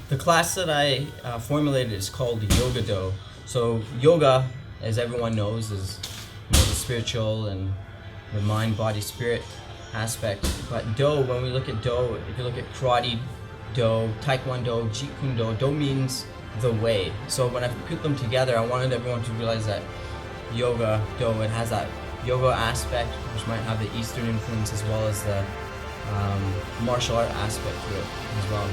The class that I formulated is called Yoga Do. So yoga, as everyone knows, is the spiritual and the mind, body, spirit aspect. But Do, when we look at Do, if you look at karate Do, taekwondo, jeet kune do, Do means the way. So when I put them together, I wanted everyone to realize that yoga Do, it has that yoga aspect, which might have the Eastern influence, as well as the martial art aspect to it as well.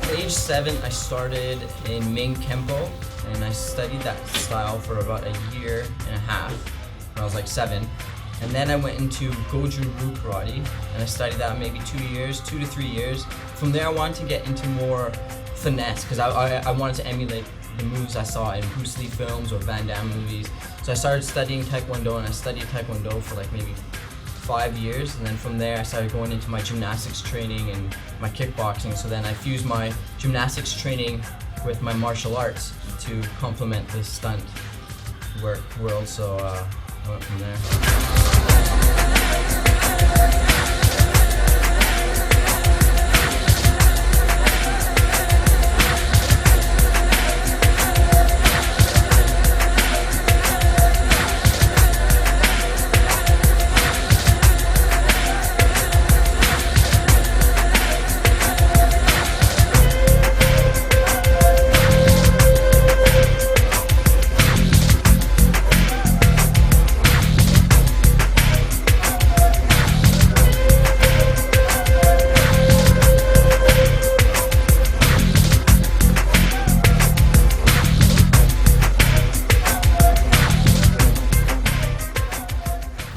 At age 7, I started in Ming Kempo, and I studied that style for about a year and a half when I was like 7. And then I went into Goju-Ryu karate, and I studied that maybe 2 to 3 years. From there, I wanted to get into more finesse, because I wanted to emulate the moves I saw in Bruce Lee films or Van Damme movies. So I started studying Taekwondo, and I studied Taekwondo for like maybe 5 years, and then from there I started going into my gymnastics training and my kickboxing. So then I fused my gymnastics training with my martial arts to complement the stunt world. So I went from there.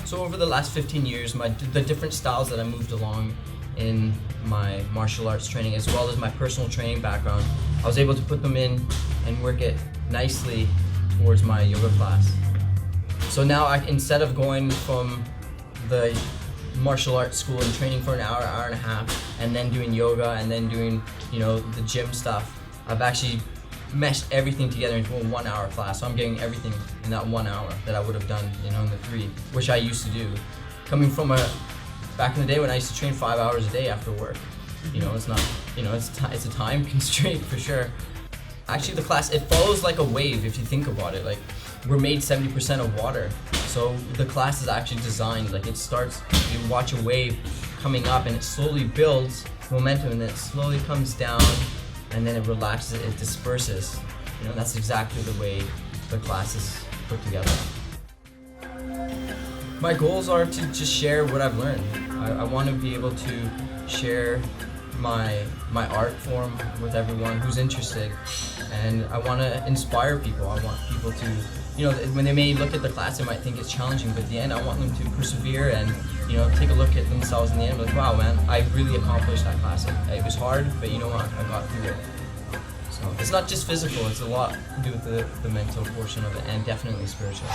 So over the last 15 years, the different styles that I moved along in my martial arts training, as well as my personal training background, I was able to put them in and work it nicely towards my yoga class. So now instead of going from the martial arts school and training for an hour and a half, and then doing yoga and then doing, the gym stuff, I've actually meshed everything together into a 1 hour class. So I'm getting everything in that 1 hour that I would have done, in the 3, which I used to do. Coming from back in the day when I used to train 5 hours a day after work. It's not, it's a time constraint for sure. Actually, the class, it follows like a wave if you think about it. Like, we're made 70% of water. So the class is actually designed, like it starts, you watch a wave coming up and it slowly builds momentum, and then it slowly comes down, and then it relaxes, it disperses. That's exactly the way the class is put together. My goals are to just share what I've learned. I want to be able to share my art form with everyone who's interested, and I want to inspire people. I want people to, when they may look at the class, they might think it's challenging, but at the end I want them to persevere and, take a look at themselves in the end and be like, wow man, I really accomplished that class. It was hard, but you know what, I got through it. So it's not just physical, it's a lot to do with the mental portion of it, and definitely spiritual.